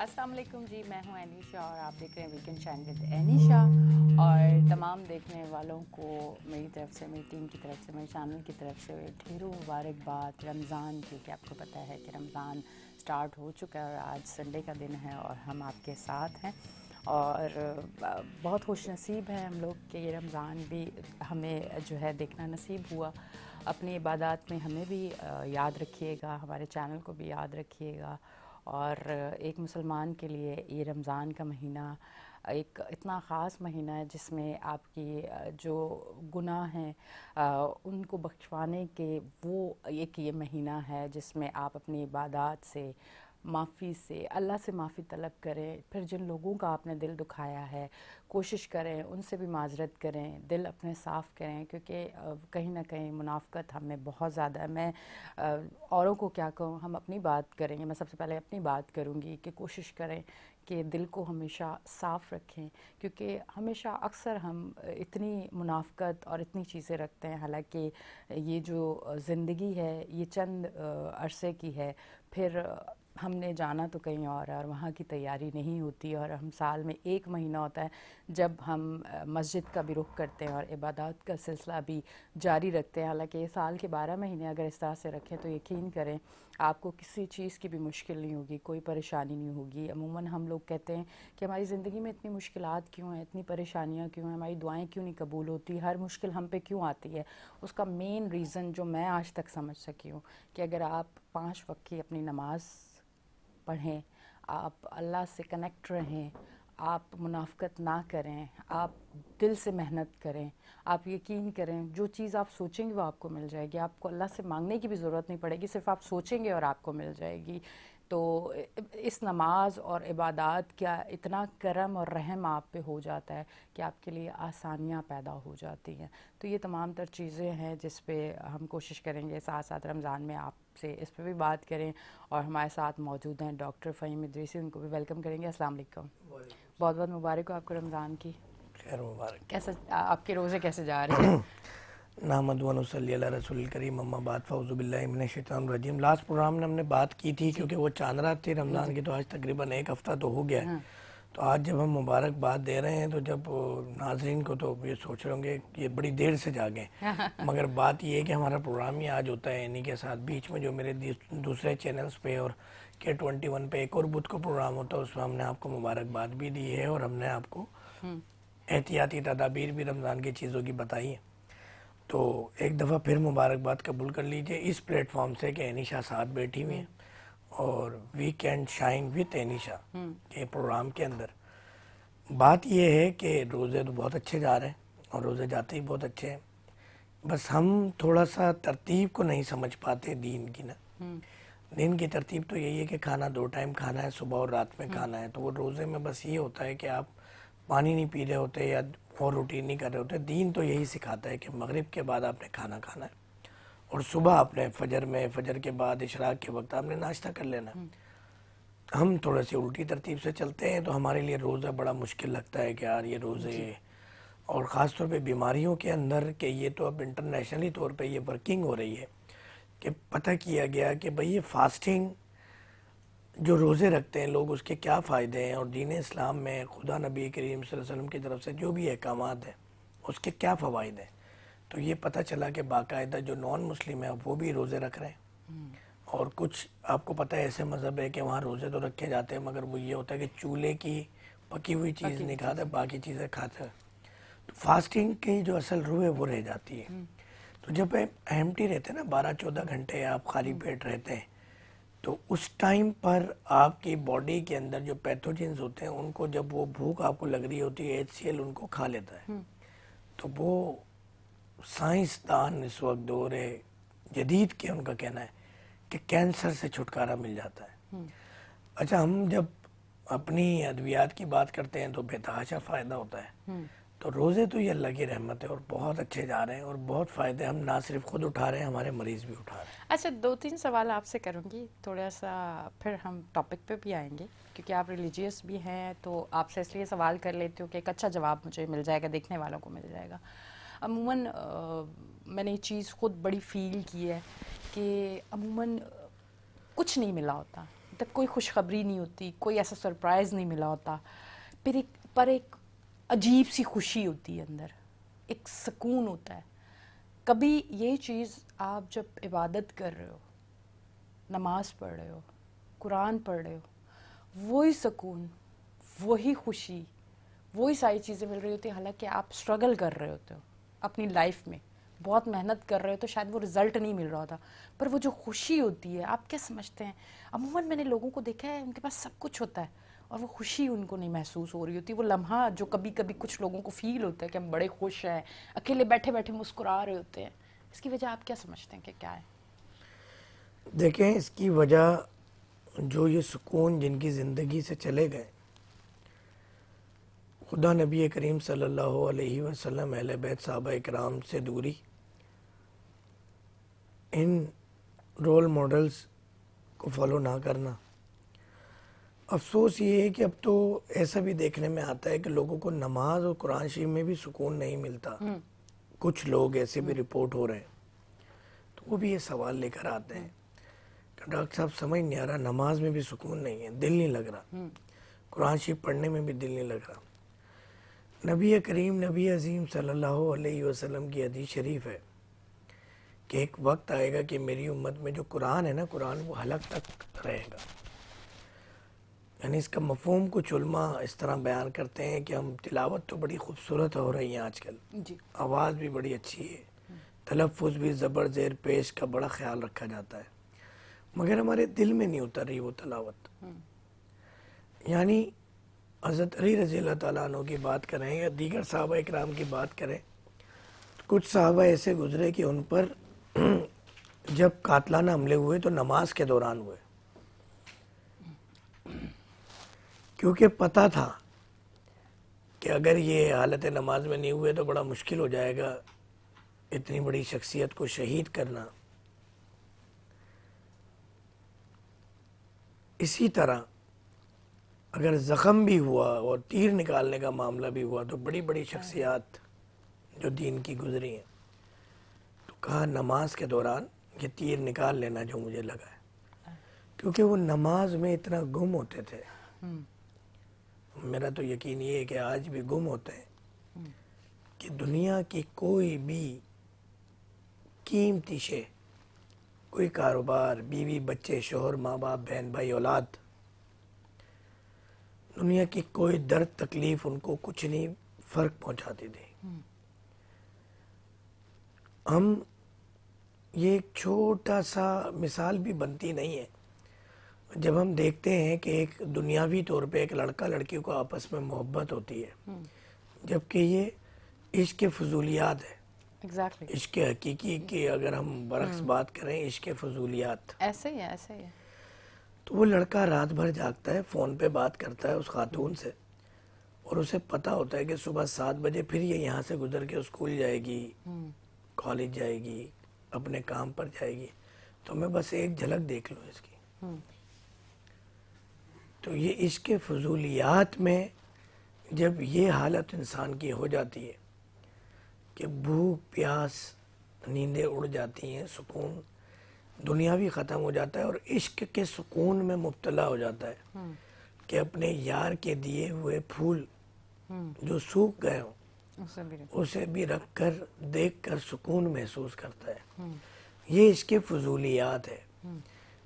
السلام علیکم جی، میں ہوں اینیشا اور آپ دیکھ رہے ہیں ویکینڈ شائن ود اینیشا. اور تمام دیکھنے والوں کو میری طرف سے، میری ٹیم کی طرف سے، میرے چینل کی طرف سے ڈھیروں مبارکباد رمضان کی. کہ آپ کو پتہ ہے کہ رمضان سٹارٹ ہو چکا ہے اور آج سنڈے کا دن ہے اور ہم آپ کے ساتھ ہیں. اور بہت خوش نصیب ہیں ہم لوگ کہ یہ رمضان بھی ہمیں جو ہے دیکھنا نصیب ہوا. اپنی عبادات میں ہمیں بھی یاد رکھیے گا، ہمارے چینل کو بھی یاد رکھیے گا. اور ایک مسلمان کے لیے یہ رمضان کا مہینہ ایک اتنا خاص مہینہ ہے جس میں آپ کی جو گناہ ہیں ان کو بخشوانے کے وہ ایک یہ مہینہ ہے جس میں آپ اپنی عبادات سے، معافی سے، اللہ سے معافی طلب کریں. پھر جن لوگوں کا آپ نے دل دکھایا ہے کوشش کریں ان سے بھی معذرت کریں، دل اپنے صاف کریں. کیونکہ کہیں نہ کہیں منافقت ہم میں بہت زیادہ ہے. میں اوروں کو کیا کہوں، ہم اپنی بات کریں گے. میں سب سے پہلے اپنی بات کروں گی کہ کوشش کریں کہ دل کو ہمیشہ صاف رکھیں. کیونکہ ہمیشہ اکثر ہم اتنی منافقت اور اتنی چیزیں رکھتے ہیں، حالانکہ یہ جو زندگی ہے یہ چند عرصے کی ہے. پھر ہم نے جانا تو کہیں اور ہے اور وہاں کی تیاری نہیں ہوتی. اور ہم سال میں ایک مہینہ ہوتا ہے جب ہم مسجد کا بھی رخ کرتے ہیں اور عبادات کا سلسلہ بھی جاری رکھتے ہیں. حالانکہ یہ سال کے 12 مہینے اگر اس طرح سے رکھیں تو یقین کریں آپ کو کسی چیز کی بھی مشکل نہیں ہوگی، کوئی پریشانی نہیں ہوگی. عموماً ہم لوگ کہتے ہیں کہ ہماری زندگی میں اتنی مشکلات کیوں ہیں، اتنی پریشانیاں کیوں ہیں، ہماری دعائیں کیوں نہیں قبول ہوتی، ہر مشکل ہم پہ کیوں آتی ہے. اس کا مین ریزن جو میں آج تک سمجھ سکی ہوں کہ اگر آپ 5 وقت کی اپنی نماز پڑھیں، آپ اللہ سے کنیکٹ رہیں، آپ منافقت نہ کریں، آپ دل سے محنت کریں، آپ یقین کریں جو چیز آپ سوچیں گے وہ آپ کو مل جائے گی. آپ کو اللہ سے مانگنے کی بھی ضرورت نہیں پڑے گی، صرف آپ سوچیں گے اور آپ کو مل جائے گی. تو اس نماز اور عبادات کا اتنا کرم اور رحم آپ پہ ہو جاتا ہے کہ آپ کے لیے آسانیاں پیدا ہو جاتی ہیں. تو یہ تمام تر چیزیں ہیں جس پہ ہم کوشش کریں گے ساتھ ساتھ رمضان میں آپ سے اس پہ بھی بات کریں. اور ہمارے ساتھ موجود ہیں ڈاکٹر فہیم ادریسی، ان کو بھی ویلکم کریں گے. السلام علیکم. بہت بہت مبارک ہو آپ کو رمضان کی. خیر مبارک. کیسے آپ کے روزے کیسے جا رہے ہیں؟ نحمد و نصلی علی رسول الکریم، اما بعد، فاعوذ باللہ من الشیطان الرجیم. لاسٹ پروگرام میں ہم نے بات کی تھی کیونکہ وہ چاند رات تھی رمضان کی، تو آج تقریباً ایک ہفتہ تو ہو گیا ہے. تو آج جب ہم مبارکباد دے رہے ہیں تو جب ناظرین کو تو یہ سوچ رہے ہوں گے کہ یہ بڑی دیر سے جاگیں، مگر بات یہ ہے کہ ہمارا پروگرام ہی آج ہوتا ہے انہی کے ساتھ. بیچ میں جو میرے دوسرے چینلز پہ اور K21 پہ ایک اور بدھ کو پروگرام ہوتا ہے، اس میں ہم نے آپ کو مبارکباد بھی دی ہے اور ہم نے آپ کو احتیاطی تدابیر بھی رمضان کی چیزوں کی بتائی ہیں. تو ایک دفعہ پھر مبارکباد قبول کر لیجئے اس پلیٹ فارم سے کہ اینیشا ساتھ بیٹھی ہوئی ہیں اور ویکینڈ شائن وتھ اینیشا کے پروگرام کے اندر. بات یہ ہے کہ روزے تو بہت اچھے جا رہے ہیں اور روزے جاتے ہی بہت اچھے ہیں، بس ہم تھوڑا سا ترتیب کو نہیں سمجھ پاتے دین کی. نا دین کی ترتیب تو یہی ہے کہ کھانا 2 ٹائم کھانا ہے، صبح اور رات میں کھانا ہے. تو وہ روزے میں بس یہ ہوتا ہے کہ آپ پانی نہیں پی رہے ہوتے یا اور روٹین نہیں کر رہے ہوتے. دین تو یہی سکھاتا ہے کہ مغرب کے بعد آپ نے کھانا کھانا ہے اور صبح آپ نے فجر کے بعد اشراق کے وقت آپ نے ناشتہ کر لینا. ہم تھوڑے سے الٹی ترتیب سے چلتے ہیں تو ہمارے لیے روزہ بڑا مشکل لگتا ہے کہ یار یہ روزے، اور خاص طور پہ بیماریوں کے اندر کہ یہ تو اب انٹرنیشنلی طور پہ یہ ورکنگ ہو رہی ہے کہ پتہ کیا گیا کہ بھئی یہ فاسٹنگ جو روزے رکھتے ہیں لوگ اس کے کیا فائدے ہیں، اور دین اسلام میں خدا نبی کریم صلی اللہ علیہ وسلم کی طرف سے جو بھی احکامات ہیں اس کے کیا فوائد ہیں. تو یہ پتہ چلا کہ باقاعدہ جو نان مسلم ہیں وہ بھی روزے رکھ رہے ہیں، اور کچھ آپ کو پتہ ہے ایسے مذہب ہے کہ وہاں روزے تو رکھے جاتے ہیں مگر وہ یہ ہوتا ہے کہ چولہے کی پکی ہوئی چیز نہیں کھاتے، باقی چیزیں کھاتے ہیں. تو فاسٹنگ کی جو اصل روح ہے وہ رہ جاتی ہے. تو جب ایمٹی رہتے ہیں نا 12-14 گھنٹے آپ خالی پیٹ رہتے ہیں، تو اس ٹائم پر آپ کی باڈی کے اندر جو پیتھوجنز ہوتے ہیں ان کو جب وہ بھوک آپ کو لگ رہی ہوتی ہے HCl ان کو کھا لیتا ہے. تو وہ سائنسدان اس وقت دور جدید کے ان کا کہنا ہے کہ کینسر سے چھٹکارا مل جاتا ہے. اچھا، ہم جب اپنی ادویات کی بات کرتے ہیں تو بے تحاشا فائدہ ہوتا ہے. تو روزے تو یہ اللہ کی رحمت ہے اور بہت اچھے جا رہے ہیں اور بہت فائدے ہم نہ صرف خود اٹھا رہے ہیں، ہمارے مریض بھی اٹھا رہے ہیں. اچھا، 2-3 سوال آپ سے کروں گی، تھوڑا سا پھر ہم ٹاپک پہ بھی آئیں گے کیونکہ آپ ریلیجیس بھی ہیں. تو آپ سے اس لیے سوال کر لیتی ہوں کہ ایک اچھا جواب مجھے مل جائے گا، دیکھنے والوں کو مل جائے گا. عموماً میں نے یہ چیز خود بڑی فیل کی ہے کہ عموماً کچھ نہیں ملا ہوتا. تک کوئی خوشخبری نہیں ہوتی, کوئی ایسا سرپرائز نہیں ملا ہوتا, پر ایک عجیب سی خوشی ہوتی ہے اندر, ایک سکون ہوتا ہے. کبھی یہ چیز آپ جب عبادت کر رہے ہو, نماز پڑھ رہے ہو, قرآن پڑھ رہے ہو, وہی سکون, وہی خوشی, وہی ساری چیزیں مل رہی ہوتی ہیں, حالانکہ آپ اسٹرگل کر رہے ہوتے ہو اپنی لائف میں, بہت محنت کر رہے ہو, تو شاید وہ رزلٹ نہیں مل رہا ہوتا, پر وہ جو خوشی ہوتی ہے, آپ کیا سمجھتے ہیں؟ عموماً میں نے لوگوں کو دیکھا ہے ان کے پاس سب کچھ ہوتا ہے اور وہ خوشی ان کو نہیں محسوس ہو رہی ہوتی. وہ لمحہ جو کبھی کبھی کچھ لوگوں کو فیل ہوتا ہے کہ ہم بڑے خوش ہیں, اکیلے بیٹھے بیٹھے مسکرا رہے ہوتے ہیں, اس کی وجہ آپ کیا سمجھتے ہیں کہ کیا ہے؟ دیکھیں, اس کی وجہ جو یہ سکون جن کی زندگی سے چلے گئے, خدا نبی کریم صلی اللہ علیہ وسلم, اہل بیت صحابہ اکرام سے دوری, ان رول ماڈلز کو فالو نہ کرنا. افسوس یہ ہے کہ اب تو ایسا بھی دیکھنے میں آتا ہے کہ لوگوں کو نماز اور قرآن شریف میں بھی سکون نہیں ملتا. کچھ لوگ ایسے بھی رپورٹ ہو رہے ہیں, تو وہ بھی یہ سوال لے کر آتے ہیں کہ ڈاکٹر صاحب سمجھ نہیں آ رہا, نماز میں بھی سکون نہیں ہے, دل نہیں لگ رہا, قرآن شریف پڑھنے میں بھی دل نہیں لگ رہا. نبی کریم, نبی عظیم صلی اللہ علیہ وسلم کی حدیث شریف ہے کہ ایک وقت آئے گا کہ میری امت میں جو قرآن ہے نا, قرآن وہ حلق تک رہے گا. یعنی اس کا مفہوم کچھ علماء اس طرح بیان کرتے ہیں کہ ہم تلاوت تو بڑی خوبصورت ہو رہی ہیں آج کل, آواز بھی بڑی اچھی ہے, تلفظ بھی زبر زیر پیش کا بڑا خیال رکھا جاتا ہے, مگر ہمارے دل میں نہیں اتر رہی وہ تلاوت. یعنی حضرت علی رضی اللہ تعالیٰ عنہ کی بات کریں یا دیگر صحابہ اکرام کی بات کریں, تو کچھ صحابہ ایسے گزرے کہ ان پر جب قاتلانہ حملے ہوئے تو نماز کے دوران ہوئے, کیونکہ پتہ تھا کہ اگر یہ حالت نماز میں نہیں ہوئے تو بڑا مشکل ہو جائے گا اتنی بڑی شخصیت کو شہید کرنا. اسی طرح اگر زخم بھی ہوا اور تیر نکالنے کا معاملہ بھی ہوا تو بڑی بڑی شخصیات جو دین کی گزری ہیں, تو کہا نماز کے دوران یہ تیر نکال لینا جو مجھے لگا ہے, کیونکہ وہ نماز میں اتنا گم ہوتے تھے. میرا تو یقین یہ ہے کہ آج بھی گم ہوتے ہیں کہ دنیا کی کوئی بھی قیمتی شے, کوئی کاروبار, بیوی بچے, شوہر, ماں باپ, بہن بھائی, اولاد, دنیا کی کوئی درد تکلیف ان کو کچھ نہیں فرق پہنچاتی تھی. ہم یہ ایک چھوٹا سا مثال بھی بنتی نہیں ہے جب ہم دیکھتے ہیں کہ ایک دنیاوی طور پہ ایک لڑکا لڑکی کو آپس میں محبت ہوتی ہے, جبکہ یہ عشق فضولیات ہے. عشق حقیقی کی اگر ہم برعکس بات کریں, عشق فضولیات, ایسے ہی ہے, ایسے ہی ہے. تو وہ لڑکا رات بھر جاگتا ہے, فون پہ بات کرتا ہے اس خاتون سے, اور اسے پتا ہوتا ہے کہ صبح 7 بجے پھر یہ یہاں سے گزر کے اسکول جائے گی, کالج جائے گی, اپنے کام پر جائے گی, تو میں بس ایک جھلک دیکھ لوں اس کی. تو یہ عشق فضولیات میں جب یہ حالت انسان کی ہو جاتی ہے کہ بھوک پیاس, نیندیں اڑ جاتی ہیں, سکون دنیاوی ختم ہو جاتا ہے, اور عشق کے سکون میں مبتلا ہو جاتا ہے کہ اپنے یار کے دیے ہوئے پھول جو سوکھ گئے ہوں اسے بھی رکھ کر دیکھ کر سکون محسوس کرتا ہے. یہ عشق فضولیات ہے,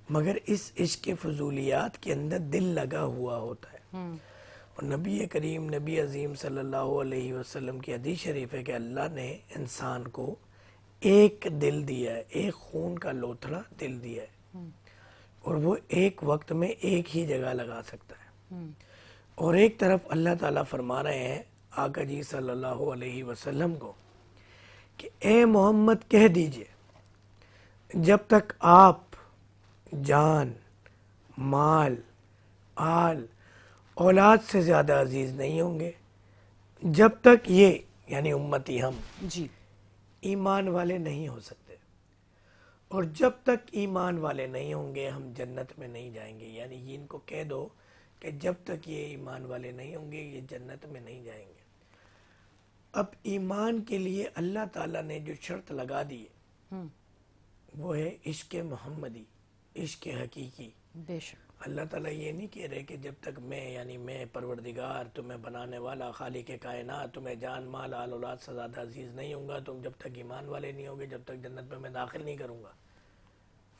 مگر اس عشق فضولیات کے اندر دل لگا ہوا ہوتا ہے. اور نبی کریم, نبی عظیم صلی اللہ علیہ وسلم کی حدیث شریف ہے کہ اللہ نے انسان کو ایک دل دیا ہے, ایک خون کا لوتھڑا دل دیا ہے, اور وہ ایک وقت میں ایک ہی جگہ لگا سکتا ہے. اور ایک طرف اللہ تعالیٰ فرما رہے ہیں آقا جی صلی اللہ علیہ وسلم کو کہ اے محمد کہہ دیجئے, جب تک آپ جان, مال, آل, اولاد سے زیادہ عزیز نہیں ہوں گے, جب تک یہ یعنی امتی ہم ایمان والے نہیں ہو سکتے, اور جب تک ایمان والے نہیں ہوں گے ہم جنت میں نہیں جائیں گے. یعنی یہ ان کو کہہ دو کہ جب تک یہ ایمان والے نہیں ہوں گے یہ جنت میں نہیں جائیں گے. اب ایمان کے لیے اللہ تعالیٰ نے جو شرط لگا دی ہے وہ ہے عشق محمدی, عشق حقیقی. اللہ تعالیٰ یہ نہیں کہہ رہے کہ جب تک میں یعنی میں پروردگار تمہیں بنانے والا خالق کائنات تمہیں جان مال آل اولاد سے زیادہ عزیز نہیں ہوں گا، تم جب تک ایمان والے نہیں ہوگے جب تک جنت میں داخل نہیں کروں گا۔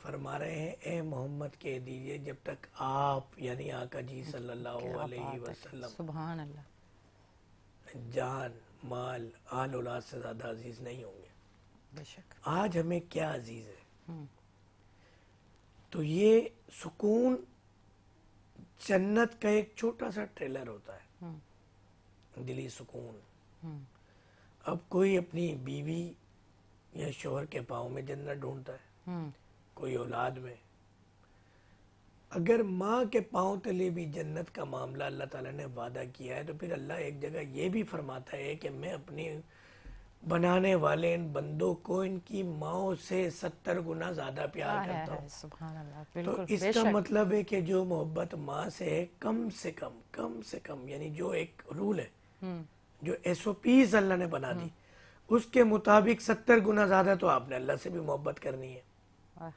فرما رہے ہیں اے محمد کہہ دیجئے جب تک آپ یعنی آقا جی صلی اللہ کیا علیہ بات ہے، وسلم سبحان اللہ، جان مال آل اولاد سے زیادہ عزیز نہیں ہوں گے۔ بے شک۔ آج ہمیں کیا عزیز ہے؟ ہم، تو یہ سکون جنت کا ایک چھوٹا سا ٹریلر ہوتا ہے، ہم، دلی سکون۔ ہم، اب کوئی اپنی بیوی یا شوہر کے پاؤں میں جنت ڈھونڈتا ہے، ہم، کوئی اولاد میں۔ اگر ماں کے پاؤں تلے بھی جنت کا معاملہ اللہ تعالیٰ نے وعدہ کیا ہے تو پھر اللہ ایک جگہ یہ بھی فرماتا ہے کہ میں اپنی بنانے والے ان بندوں کو ان کی ماؤں سے 70 گنا زیادہ پیار کرتا ہوں۔ سبحان اللہ، تو بالکل اس بے کا شک۔ مطلب ہے کہ جو محبت ماں سے ہے کم سے کم یعنی جو ایک رول ہے، ہم، جو ایس او پیز اللہ نے بنا دی اس کے مطابق 70 گنا زیادہ تو آپ نے اللہ سے بھی محبت کرنی ہے۔ واہ،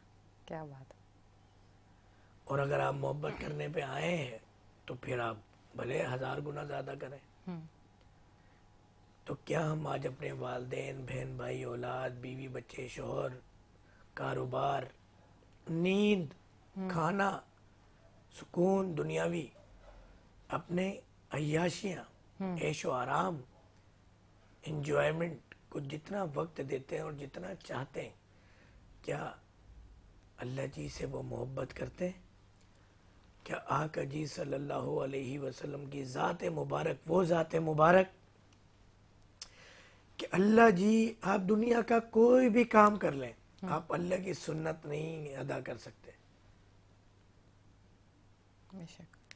کیا بات ہے۔ اور اگر آپ محبت کرنے پہ آئے ہیں تو پھر آپ بھلے 1000 گنا زیادہ کریں۔ ہم، تو کیا ہم آج اپنے والدین، بہن بھائی، اولاد، بیوی بچے، شوہر، کاروبار، نیند، کھانا، سکون دنیاوی، اپنے عیاشیاں، عیش و آرام، انجوائمنٹ کو جتنا وقت دیتے ہیں اور جتنا چاہتے ہیں، کیا اللہ جی سے وہ محبت کرتے ہیں؟ کیا آقا جی صلی اللہ علیہ وسلم کی ذات مبارک وہ ذات مبارک کہ اللہ جی آپ دنیا کا کوئی بھی کام کر لیں آپ اللہ کی سنت نہیں ادا کر سکتے، بے شک۔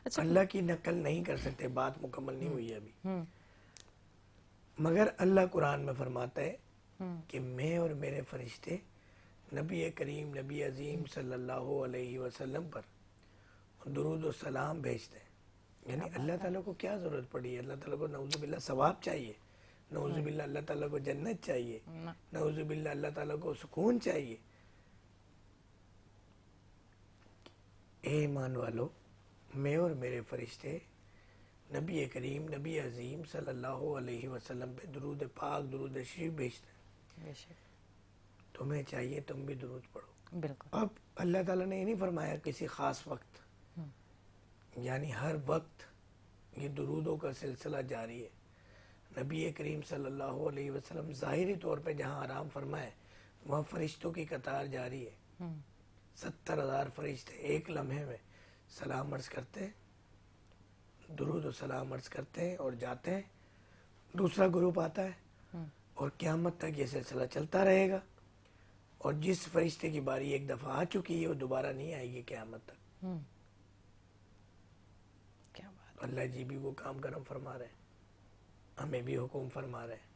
اچھا، اللہ کی نقل نہیں کر سکتے، بات مکمل نہیں ہوئی ہے ابھی۔ ہم، مگر اللہ قرآن میں فرماتا ہے ہم، کہ میں اور میرے فرشتے نبی کریم نبی عظیم صلی اللہ علیہ وسلم پر درود و سلام بھیجتے ہیں۔ یعنی اللہ تعالیٰ کو کیا ضرورت پڑی ہے؟ اللہ تعالیٰ کو نعوذ باللہ ثواب چاہیے، نعوذ باللہ اللہ تعالیٰ کو جنت چاہیے، نعوذ باللہ اللہ تعالیٰ کو سکون چاہیے۔ اے ایمان والو، میں اور میرے فرشتے نبی کریم نبی عظیم صلی اللہ علیہ وسلم پہ درود پاک درود شریف بھیجتے ہیں۔ بے شک، تمہیں چاہیے تم بھی درود پڑھو۔ بالکل۔ اب اللہ تعالیٰ نے یہ نہیں فرمایا کسی خاص وقت، یعنی ہر وقت یہ درودوں کا سلسلہ جاری ہے۔ نبی کریم صلی اللہ علیہ وسلم ظاہری طور پہ جہاں آرام فرمائے وہاں فرشتوں کی قطار جاری ہے، ہم، 70,000 فرشتے ایک لمحے میں سلام عرض کرتے ہیں، درود و سلام عرض کرتے ہیں اور جاتے ہیں۔ دوسرا گروپ آتا ہے اور قیامت تک یہ سلسلہ چلتا رہے گا، اور جس فرشتے کی باری ایک دفعہ آ چکی ہے وہ دوبارہ نہیں آئے گی قیامت تک۔ ہم، کیا بات۔ اللہ جی بھی وہ کام کرم فرما رہے ہیں، ہمیں بھی حکم فرما رہے ہیں۔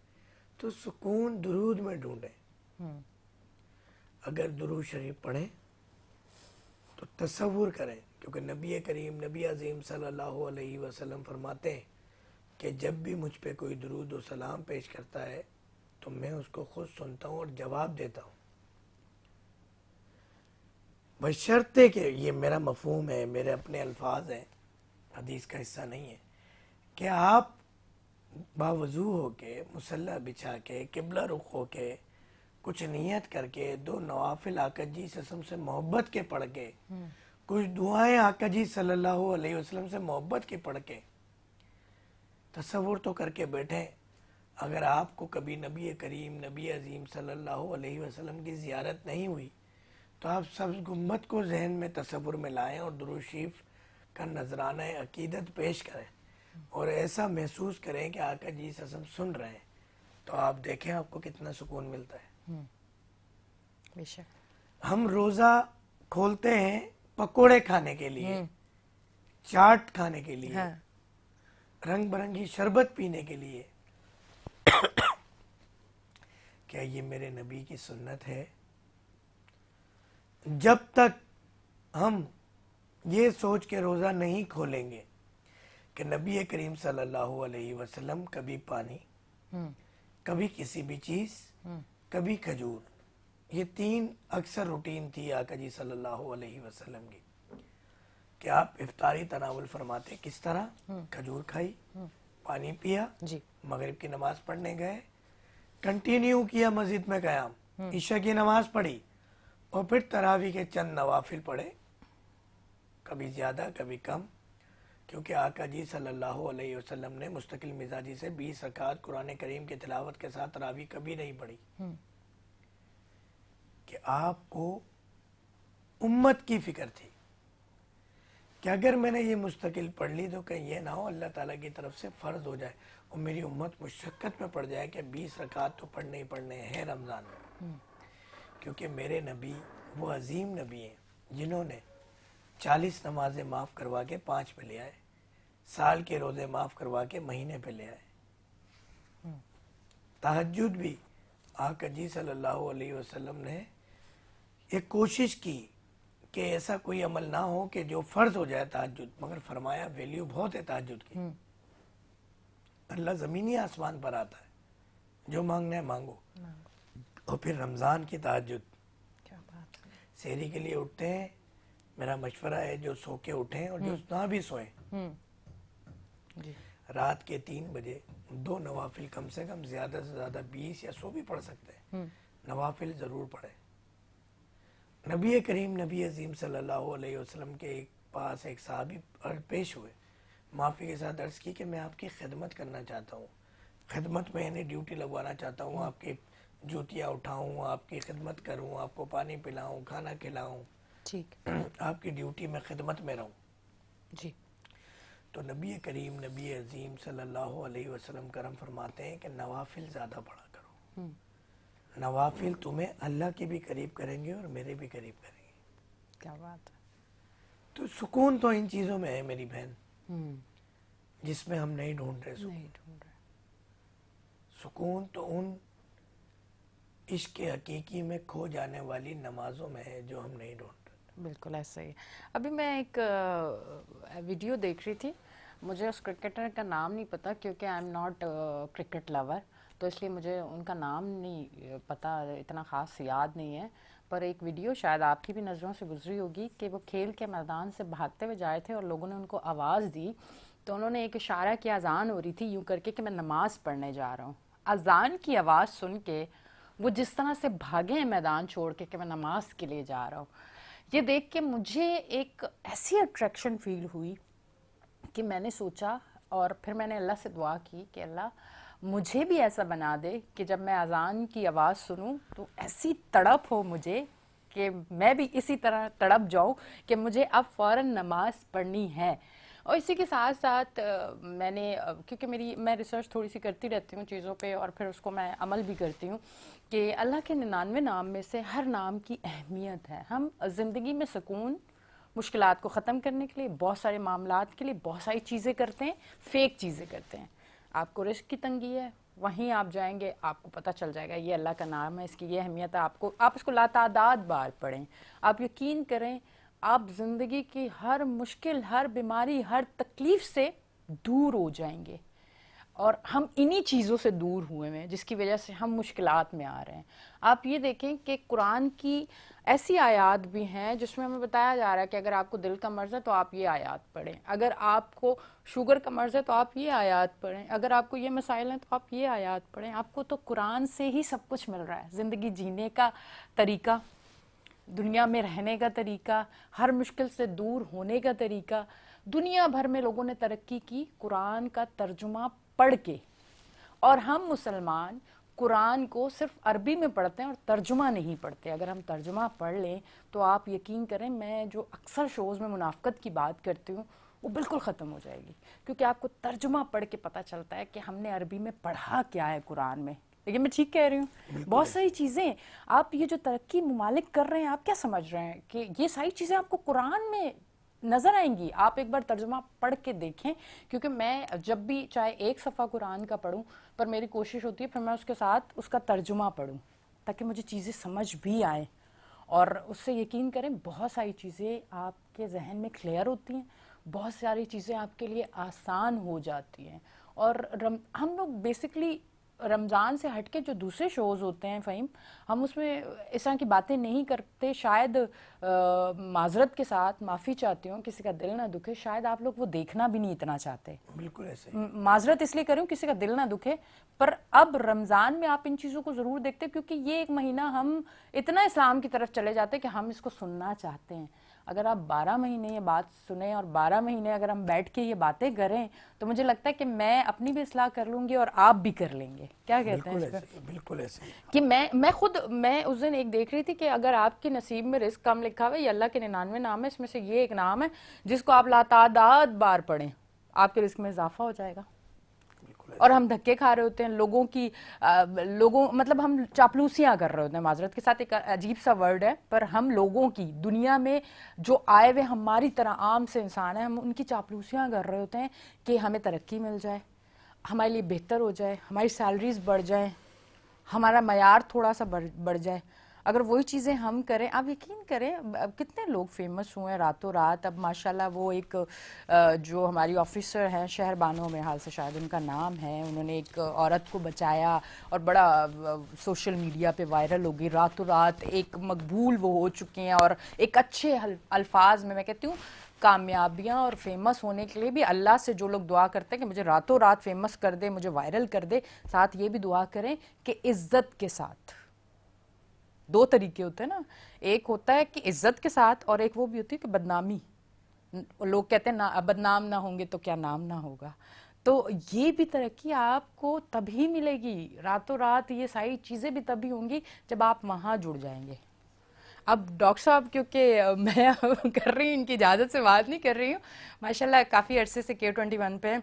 تو سکون درود میں ڈھونڈیں۔ ہم، اگر درود شریف پڑھیں تو تصور کریں، کیونکہ نبی کریم نبی عظیم صلی اللہ علیہ وسلم فرماتے ہیں کہ جب بھی مجھ پہ کوئی درود و سلام پیش کرتا ہے تو میں اس کو خود سنتا ہوں اور جواب دیتا ہوں، بشرطے کہ یہ میرا مفہوم ہے، میرے اپنے الفاظ ہیں، حدیث کا حصہ نہیں ہے، کہ آپ باوضو ہو کے مصلی بچھا کے قبلہ رخ ہو کے کچھ نیت کر کے 2 نوافل آقا جی صلی اللہ علیہ وسلم سے محبت کے پڑھ کے کچھ دعائیں آقا جی صلی اللہ علیہ وسلم سے محبت کے پڑھ کے تصور تو کر کے بیٹھیں۔ اگر آپ کو کبھی نبی کریم نبی عظیم صلی اللہ علیہ وسلم کی زیارت نہیں ہوئی تو آپ سبز گنبد کو ذہن میں تصور میں لائیں اور درود شریف کا نذرانہ عقیدت پیش کریں اور ایسا محسوس کریں کہ آقا جی صلی اللہ علیہ وسلم سن رہے ہیں، تو آپ دیکھیں آپ کو کتنا سکون ملتا ہے۔ بے شک۔ ہم روزہ کھولتے ہیں پکوڑے کھانے کے لیے، چاٹ کھانے کے لیے، رنگ برنگی شربت پینے کے لیے۔ کیا یہ میرے نبی کی سنت ہے؟ جب تک ہم یہ سوچ کے روزہ نہیں کھولیں گے کہ نبی کریم صلی اللہ علیہ وسلم کبھی پانی، کبھی کسی بھی چیز، کبھی کھجور، یہ 3 اکثر روٹین تھی آقا جی صلی اللہ علیہ وسلم کی۔ کہ آپ افطاری تناول فرماتے کس طرح؟ کھجور کھائی، پانی پیا، جی مغرب کی نماز پڑھنے گئے، کنٹینیو کیا مسجد میں قیام، عشاء کی نماز پڑھی اور پھر تراویح کے چند نوافل پڑھے، کبھی زیادہ کبھی کم، کیونکہ آقا جی صلی اللہ علیہ وسلم نے مستقل مزاجی سے 20 رکعت قرآن کریم کی تلاوت کے ساتھ تراویح کبھی نہیں پڑھی، کہ آپ کو امت کی فکر تھی کہ اگر میں نے یہ مستقل پڑھ لی تو کہیں یہ نہ ہو اللہ تعالیٰ کی طرف سے فرض ہو جائے اور میری امت مشقت میں پڑ جائے کہ 20 رکعت تو پڑھنے ہی پڑھنے ہیں رمضان میں، کیونکہ میرے نبی وہ عظیم نبی ہیں جنہوں نے 40 نمازیں معاف کروا کے 5 پہ لے آئے، سال کے روزے معاف کروا کے مہینے پہ لے آئے، تہجد بھی آقا جی صلی اللہ علیہ وسلم نے ایک کوشش کی کہ ایسا کوئی عمل نہ ہو کہ جو فرض ہو جائے تہجد، مگر فرمایا ویلیو بہت ہے تہجد کی، اللہ زمینی آسمان پر آتا ہے، جو مانگنا ہے مانگو، اور پھر رمضان کی تہجد، سحری کے لیے اٹھتے ہیں، میرا مشورہ ہے جو سو کے اٹھیں اور جو نہ بھی سوئیں، رات کے 3 بجے 2 نوافل کم سے کم، زیادہ سے زیادہ 20 یا 100 بھی پڑھ سکتے ہیں، نوافل ضرور پڑھیں۔ نبی کریم نبی عظیم صلی اللہ علیہ وسلم کے پاس ایک صحابی پیش ہوئے، معافی کے ساتھ عرض کی کہ میں آپ کی خدمت کرنا چاہتا ہوں، خدمت میں یعنی ڈیوٹی لگوانا چاہتا ہوں، آپ کی جوتیاں اٹھاؤں، آپ کی خدمت کروں، آپ کو پانی پلاؤں، کھانا کھلاؤں، ٹھیک، آپ کی ڈیوٹی میں خدمت میں رہوں۔ جی تو نبی کریم نبی عظیم صلی اللہ علیہ وسلم کرم فرماتے ہیں کہ نوافل زیادہ پڑھا کرو، نوافل تمہیں اللہ کے بھی قریب کریں گے اور میرے بھی قریب کریں گے۔ کیا بات ہے۔ تو سکون تو ان چیزوں میں ہے میری بہن، جس میں ہم نہیں ڈھونڈ رہے سکون تو ان عشق حقیقی میں کھو جانے والی نمازوں میں ہے جو ہم نہیں ڈھونڈ رہے۔ بالکل ایسا ہی ہے۔ ابھی میں ایک ویڈیو دیکھ رہی تھی، مجھے اس کرکٹر کا نام نہیں پتا کیونکہ I am not cricket lover, تو اس لیے مجھے ان کا نام نہیں پتا، اتنا خاص یاد نہیں ہے، پر ایک ویڈیو شاید آپ کی بھی نظروں سے گزری ہوگی کہ وہ کھیل کے میدان سے بھاگتے ہوئے جائے تھے اور لوگوں نے ان کو آواز دی، تو انہوں نے ایک اشارہ کیا، اذان ہو رہی تھی یوں کر کے کہ میں نماز پڑھنے جا رہا ہوں، اذان کی آواز سن کے وہ جس طرح سے بھاگے ہیں میدان چھوڑ کے کہ میں نماز کے لیے جا رہا ہوں، یہ دیکھ کے مجھے ایک ایسی اٹریکشن فیل ہوئی کہ میں نے سوچا، اور پھر میں نے اللہ سے دعا کی کہ اللہ مجھے بھی ایسا بنا دے کہ جب میں اذان کی آواز سنوں تو ایسی تڑپ ہو مجھے کہ میں بھی اسی طرح تڑپ جاؤں کہ مجھے اب فوراً نماز پڑھنی ہے۔ اور اسی کے ساتھ ساتھ میں نے، کیونکہ میں ریسرچ تھوڑی سی کرتی رہتی ہوں چیزوں پہ اور پھر اس کو میں عمل بھی کرتی ہوں، کہ اللہ کے 99 نام میں سے ہر نام کی اہمیت ہے۔ ہم زندگی میں سکون، مشکلات کو ختم کرنے کے لیے، بہت سارے معاملات کے لیے بہت ساری چیزیں کرتے ہیں، فیک چیزیں کرتے ہیں۔ آپ کو رزق کی تنگی ہے، وہیں آپ جائیں گے، آپ کو پتہ چل جائے گا یہ اللہ کا نام ہے، اس کی یہ اہمیت ہے، آپ اس کو لاتعداد بار پڑھیں، آپ یقین کریں آپ زندگی کی ہر مشکل، ہر بیماری، ہر تکلیف سے دور ہو جائیں گے۔ اور ہم انہی چیزوں سے دور ہوئے ہیں جس کی وجہ سے ہم مشکلات میں آ رہے ہیں۔ آپ یہ دیکھیں کہ قرآن کی ایسی آیات بھی ہیں جس میں ہمیں بتایا جا رہا ہے کہ اگر آپ کو دل کا مرض ہے تو آپ یہ آیات پڑھیں، اگر آپ کو شوگر کا مرض ہے تو آپ یہ آیات پڑھیں، اگر آپ کو یہ مسائل ہیں تو آپ یہ آیات پڑھیں۔ آپ کو تو قرآن سے ہی سب کچھ مل رہا ہے، زندگی جینے کا طریقہ، دنیا میں رہنے کا طریقہ، ہر مشکل سے دور ہونے کا طریقہ۔ دنیا بھر میں لوگوں نے ترقی کی قرآن کا ترجمہ پڑھ کے، اور ہم مسلمان قرآن کو صرف عربی میں پڑھتے ہیں اور ترجمہ نہیں پڑھتے۔ اگر ہم ترجمہ پڑھ لیں تو آپ یقین کریں، میں جو اکثر شوز میں منافقت کی بات کرتی ہوں وہ بالکل ختم ہو جائے گی، کیونکہ آپ کو ترجمہ پڑھ کے پتہ چلتا ہے کہ ہم نے عربی میں پڑھا کیا ہے قرآن میں۔ لیکن میں ٹھیک کہہ رہی ہوں، بہت ساری چیزیں آپ یہ جو ترقی ممالک کر رہے ہیں، آپ کیا سمجھ رہے ہیں کہ یہ ساری چیزیں آپ کو قرآن میں نظر آئیں گی؟ آپ ایک بار ترجمہ پڑھ کے دیکھیں، کیونکہ میں جب بھی چاہے ایک صفحہ قرآن کا پڑھوں، پر میری کوشش ہوتی ہے پھر میں اس کے ساتھ اس کا ترجمہ پڑھوں تاکہ مجھے چیزیں سمجھ بھی آئیں، اور اس سے یقین کریں بہت ساری چیزیں آپ کے ذہن میں کلیئر ہوتی ہیں، بہت ساری چیزیں آپ کے لیے آسان ہو جاتی ہیں۔ اور ہم لوگ بیسکلی رمضان سے ہٹ کے جو دوسرے شوز ہوتے ہیں فہیم، ہم اس میں اس طرح کی باتیں نہیں کرتے. شاید معذرت کے ساتھ معافی چاہتی ہوں، کسی کا دل نہ دکھے، شاید آپ لوگ وہ دیکھنا بھی نہیں اتنا چاہتے. بالکل ایسے معذرت اس لیے کروں کسی کا دل نہ دکھے، پر اب رمضان میں آپ ان چیزوں کو ضرور دیکھتے کیونکہ یہ ایک مہینہ ہم اتنا اسلام کی طرف چلے جاتے کہ ہم اس کو سننا چاہتے ہیں. اگر آپ 12 مہینے یہ بات سنیں اور 12 مہینے اگر ہم بیٹھ کے یہ باتیں کریں تو مجھے لگتا ہے کہ میں اپنی بھی اصلاح کر لوں گی اور آپ بھی کر لیں گے. کیا کہتے ہیں اس پہ؟ بالکل ایسے کہ میں اس دن ایک دیکھ رہی تھی کہ اگر آپ کے نصیب میں رزق کم لکھا ہوا ہے، یہ اللہ کے 99 نام ہے، اس میں سے یہ ایک نام ہے جس کو آپ لاتعداد بار پڑھیں، آپ کے رزق میں اضافہ ہو جائے گا. اور ہم دھکے کھا رہے ہوتے ہیں لوگوں مطلب ہم چاپلوسیاں کر رہے ہوتے ہیں. معذرت کے ساتھ ایک عجیب سا ورڈ ہے، پر ہم لوگوں کی دنیا میں جو آئے ہوئے ہماری طرح عام سے انسان ہیں، ہم ان کی چاپلوسیاں کر رہے ہوتے ہیں کہ ہمیں ترقی مل جائے، ہمارے لیے بہتر ہو جائے، ہماری سیلریز بڑھ جائیں، ہمارا معیار تھوڑا سا بڑھ جائے. اگر وہی چیزیں ہم کریں، آپ یقین کریں کتنے لوگ فیمس ہوئے ہیں راتوں رات. اب ماشاءاللہ وہ ایک جو ہماری آفیسر ہیں شہر بانو میں حال سے شاید ان کا نام ہے، انہوں نے ایک عورت کو بچایا اور بڑا سوشل میڈیا پہ وائرل ہو گئی. راتوں رات ایک مقبول وہ ہو چکے ہیں، اور ایک اچھے الفاظ میں کہتی ہوں کامیابیاں اور فیمس ہونے کے لیے بھی اللہ سے جو لوگ دعا کرتے ہیں کہ مجھے راتوں رات فیمس کر دے، مجھے وائرل کر دے، ساتھ یہ بھی دعا کریں کہ عزت کے ساتھ. دو طریقے ہوتے ہیں نا، ایک ہوتا ہے کہ عزت کے ساتھ اور ایک وہ بھی ہوتی ہے کہ بدنامی. لوگ کہتے ہیں بدنام نہ ہوں گے تو کیا نام نہ ہوگا. تو یہ بھی ترقی آپ کو تبھی ملے گی راتوں رات، یہ ساری چیزیں بھی تبھی ہوں گی جب آپ وہاں جڑ جائیں گے. اب ڈاکٹر صاحب کیونکہ میں کر رہی ہوں، ان کی اجازت سے بات نہیں کر رہی ہوں، ماشاءاللہ کافی عرصے سے K21 پہ،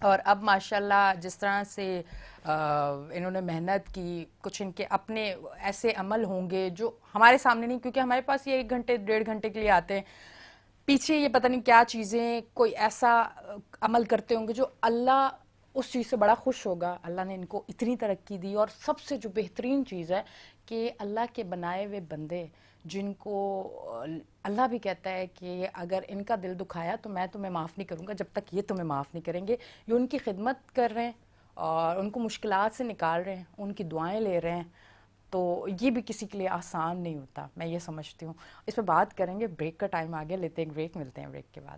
اور اب ماشاءاللہ جس طرح سے انہوں نے محنت کی، کچھ ان کے اپنے ایسے عمل ہوں گے جو ہمارے سامنے نہیں، کیونکہ ہمارے پاس یہ 1 گھنٹے 1.5 گھنٹے کے لیے آتے ہیں. پیچھے یہ پتہ نہیں کیا چیزیں، کوئی ایسا عمل کرتے ہوں گے جو اللہ اس چیز سے بڑا خوش ہوگا. اللہ نے ان کو اتنی ترقی دی، اور سب سے جو بہترین چیز ہے کہ اللہ کے بنائے ہوئے بندے جن کو اللہ بھی کہتا ہے کہ اگر ان کا دل دکھایا تو میں تمہیں معاف نہیں کروں گا جب تک یہ تمہیں معاف نہیں کریں گے. یہ ان کی خدمت کر رہے ہیں اور ان کو مشکلات سے نکال رہے ہیں، ان کی دعائیں لے رہے ہیں. تو یہ بھی کسی کے لیے آسان نہیں ہوتا، میں یہ سمجھتی ہوں. اس پہ بات کریں گے، بریک کا ٹائم آ گیا، لیتے ہیں بریک، ملتے ہیں بریک کے بعد.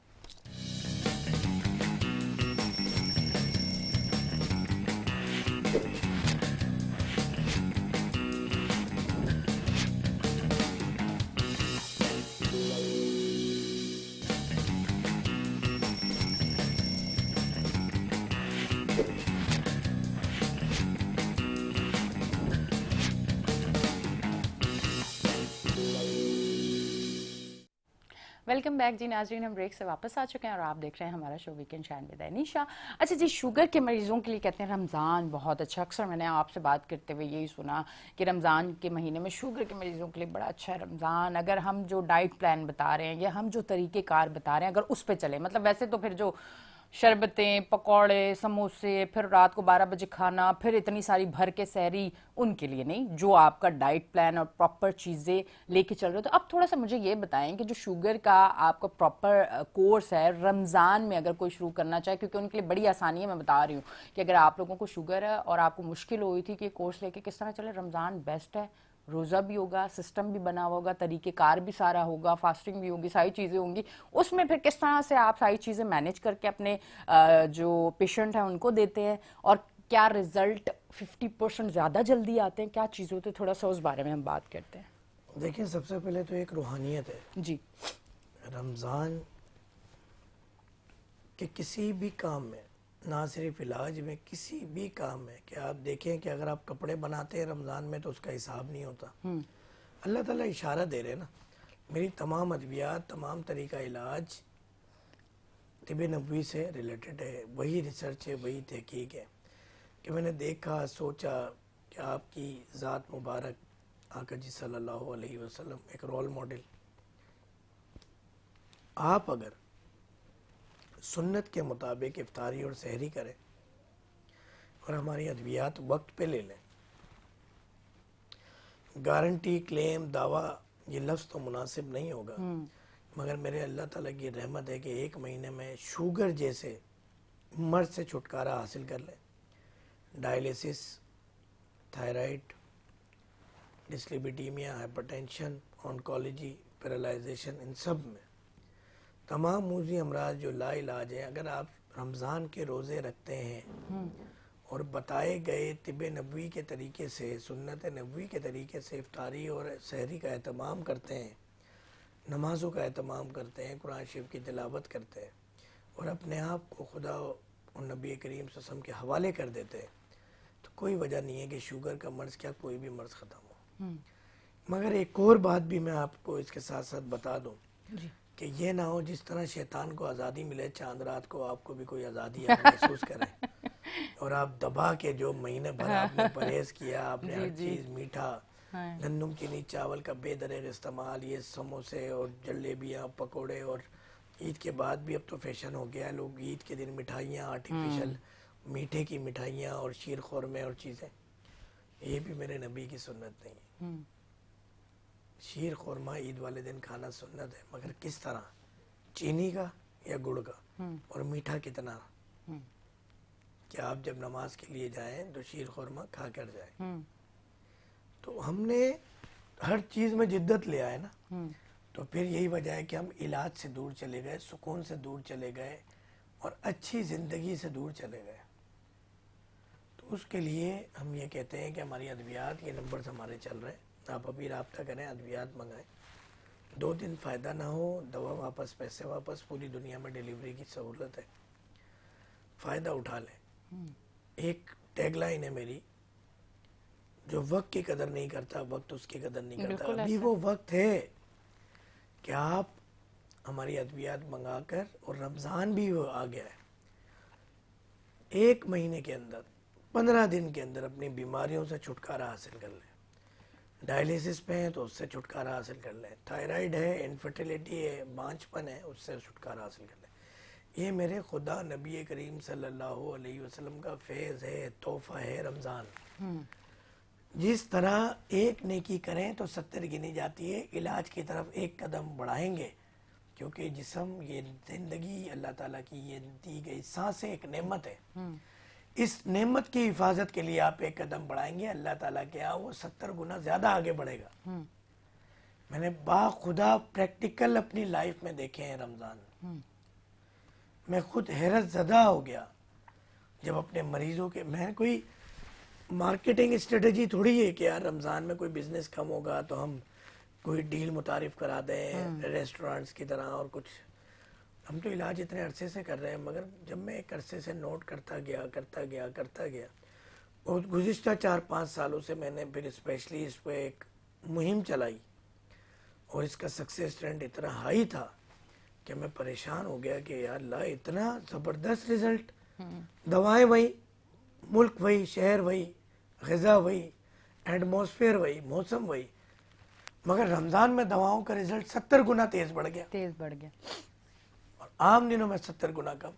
ویلکم بیک جی ناظرین، ہم بریک سے واپس آ چکے ہیں اور آپ دیکھ رہے ہیں ہمارا شو ویکینڈ شائن ود انیشا. اچھا جی، شوگر کے مریضوں کے لیے کہتے ہیں رمضان بہت اچھا. اکثر میں نے آپ سے بات کرتے ہوئے یہی سنا کہ رمضان کے مہینے میں شوگر کے مریضوں کے لیے بڑا اچھا ہے رمضان. اگر ہم جو ڈائٹ پلان بتا رہے ہیں یا ہم جو طریقہ کار بتا رہے ہیں اگر اس پہ چلیں، مطلب ویسے تو پھر جو شربتیں، پکوڑے، سموسے، پھر رات کو 12 بجے کھانا، پھر اتنی ساری بھر کے سحری، ان کے لیے نہیں. جو آپ کا ڈائٹ پلان اور پراپر چیزیں لے کے چل رہے ہو. تو اب تھوڑا سا مجھے یہ بتائیں کہ جو شوگر کا آپ کا پراپر کورس ہے رمضان میں اگر کوئی شروع کرنا چاہے، کیونکہ ان کے لیے بڑی آسانی ہے، میں بتا رہی ہوں کہ اگر آپ لوگوں کو شوگر ہے اور آپ کو مشکل ہوئی تھی کہ کورس لے کے کس طرح چلے، رمضان بیسٹ ہے. روزہ بھی ہوگا، سسٹم بھی بنا ہوا ہوگا، طریقہ کار بھی سارا ہوگا، فاسٹنگ بھی ہوگی، ساری چیزیں ہوں گی. اس میں پھر کس طرح سے آپ ساری چیزیں مینیج کر کے اپنے جو پیشنٹ ہیں ان کو دیتے ہیں، اور کیا رزلٹ 50% زیادہ جلدی آتے ہیں، کیا چیزیں ہوتی ہیں، تھوڑا سا اس بارے میں ہم بات کرتے ہیں. دیکھیں، سب سے پہلے تو ایک روحانیت ہے جی. رمضان کے کسی بھی کام میں، نہ صرف علاج میں، کسی بھی کام میں، کہ آپ دیکھیں کہ اگر آپ کپڑے بناتے ہیں رمضان میں تو اس کا حساب نہیں ہوتا. اللہ تعالیٰ اشارہ دے رہے نا، میری تمام ادویات، تمام طریقہ علاج طب نبوی سے ریلیٹڈ ہے، وہی ریسرچ ہے، وہی تحقیق ہے. کہ میں نے دیکھا، سوچا کہ آپ کی ذات مبارک آقا جی صلی اللہ علیہ وسلم ایک رول ماڈل. آپ اگر سنت کے مطابق افطاری اور سحری کریں اور ہماری ادویات وقت پہ لے لیں، گارنٹی، کلیم، دعویٰ، یہ لفظ تو مناسب نہیں ہوگا، مگر میرے اللہ تعالیٰ کی رحمت ہے کہ 1 مہینے میں شوگر جیسے مرض سے چھٹکارا حاصل کر لیں. Dialysis, thyroid, ڈسلیپیڈیمیا، hypertension, oncology, parallelisation, ان سب میں تمام موذی امراض جو لا علاج ہیں، اگر آپ رمضان کے روزے رکھتے ہیں اور بتائے گئے طب نبوی کے طریقے سے، سنت نبوی کے طریقے سے افطاری اور سحری کا اہتمام کرتے ہیں، نمازوں کا اہتمام کرتے ہیں، قرآن شریف کی تلاوت کرتے ہیں اور اپنے آپ کو خدا اور نبی کریم صلی اللہ علیہ وسلم کے حوالے کر دیتے ہیں، تو کوئی وجہ نہیں ہے کہ شوگر کا مرض کیا کوئی بھی مرض ختم ہو۔ مگر ایک اور بات بھی میں آپ کو اس کے ساتھ ساتھ بتا دوں کہ یہ نہ ہو جس طرح شیطان کو آزادی ملے چاند رات کو آپ کو بھی کوئی آزادی آپ محسوس کریں اور آپ دبا کے جو مہینے بھر آپ نے پرہیز کیا، آپ نے ہر چیز میٹھا، گندم چینی چاول کا بے دریغ استعمال، یہ سموسے اور جلیبیاں پکوڑے، اور عید کے بعد بھی اب تو فیشن ہو گیا ہے، لوگ عید کے دن مٹھائیاں آرٹیفیشل میٹھے کی مٹھائیاں اور شیر خورمے اور چیزیں، یہ بھی میرے نبی کی سنت نہیں ہے۔ شیر خورمہ عید والے دن کھانا سنت ہے، مگر کس طرح، چینی کا یا گڑ کا، اور میٹھا کتنا، کہ آپ جب نماز کے لیے جائیں تو شیر خورمہ کھا کر جائیں۔ تو ہم نے ہر چیز میں جدت لے آئے نا، تو پھر یہی وجہ ہے کہ ہم علاج سے دور چلے گئے، سکون سے دور چلے گئے اور اچھی زندگی سے دور چلے گئے۔ تو اس کے لیے ہم یہ کہتے ہیں کہ ہماری ادویات، یہ نمبرز ہمارے چل رہے ہیں، آپ ابھی رابطہ کریں، ادویات منگائیں، 2 دن فائدہ نہ ہو دوا واپس، پیسے واپس، پوری دنیا میں ڈیلیوری کی سہولت ہے، فائدہ اٹھا لیں۔ ایک ٹیگ لائن ہے میری، جو وقت کی قدر نہیں کرتا وقت اس کی قدر نہیں کرتا۔ ابھی وہ وقت ہے کہ آپ ہماری ادویات منگا کر، اور رمضان بھی وہ آ گیا ہے، 1 مہینے کے اندر 15 دن کے اندر اپنی بیماریوں سے چھٹکارا حاصل کر لیں۔ ڈائلیسس پہ ہیں تو اس سے چھٹکارا حاصل کر لیں، تھائرائیڈ ہے، انفرٹیلیٹی ہے، بانجھپن ہے، اس سے چھٹکارا حاصل کر لیں۔ یہ میرے خدا نبی کریم صلی اللہ علیہ وسلم کا فیض ہے، تحفہ ہے رمضان۔ جس طرح ایک نیکی کریں تو 70 گنی جاتی ہے، علاج کی طرف ایک قدم بڑھائیں گے، کیونکہ جسم، یہ زندگی اللہ تعالیٰ کی یہ دی گئی سانسیں ایک نعمت ہے، اس نعمت کی حفاظت کے لیے آپ ایک قدم بڑھائیں گے، اللہ تعالیٰ کے ہاں وہ 70 گنا زیادہ آگے بڑھے گا۔ میں نے باخدا پریکٹیکل اپنی لائف میں دیکھے ہیں رمضان، میں خود حیرت زدہ ہو گیا جب اپنے مریضوں کے، میں کوئی مارکیٹنگ اسٹریٹجی تھوڑی ہے کہ یار رمضان میں کوئی بزنس کم ہوگا تو ہم کوئی ڈیل متعارف کرا دیں ریسٹورانٹس کی طرح اور کچھ، ہم تو علاج اتنے عرصے سے کر رہے ہیں، مگر جب میں ایک عرصے سے نوٹ کرتا گیا اور گزشتہ 4-5 سالوں سے میں نے پھر اسپیشلی اس پہ ایک مہم چلائی، اور اس کا سکسیس ٹرینڈ اتنا ہائی تھا کہ میں پریشان ہو گیا کہ یا اللہ اتنا زبردست رزلٹ، دوائیں وہی، ملک وہی، شہر وہی، غذا وہی، ایٹماسفیئر وہی، موسم وہی، مگر رمضان میں دواؤں کا رزلٹ 70 گنا تیز بڑھ گیا، اور عام دنوں میں 70 گنا کم۔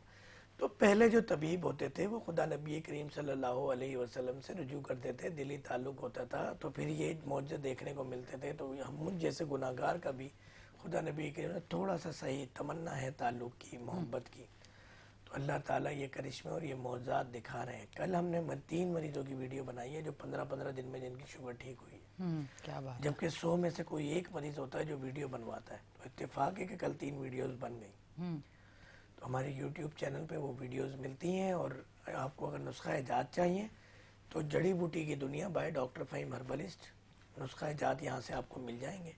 تو پہلے جو طبیب ہوتے تھے وہ خدا نبی کریم صلی اللہ علیہ وسلم سے رجوع کرتے تھے، دلی تعلق ہوتا تھا، تو پھر یہ معجزے دیکھنے کو ملتے تھے، تو ہم مجھ جیسے گناہگار کا بھی خدا نبی کریم نے تھوڑا سا صحیح تمنا ہے تعلق کی، محبت کی، تو اللہ تعالیٰ یہ کرشمے اور یہ معجزات دکھا رہے ہیں۔ کل ہم نے 3 مریضوں کی ویڈیو بنائی ہے جو 15 دن میں جن کی شوگر ٹھیک ہوئی ہے، کیا بات، جبکہ 100 میں سے کوئی ایک مریض ہوتا ہے جو ویڈیو بنواتا ہے، تو اتفاق ہے کہ کل 3 ویڈیوز بن گئی۔ تو ہمارے یوٹیوب چینل پہ وہ ویڈیوز ملتی ہیں، اور آپ کو اگر نسخہ اجات چاہیے تو جڑی بوٹی کی دنیا بائی ڈاکٹر فہیم ہربلسٹ، نسخہ اجات یہاں سے آپ کو مل جائیں گے۔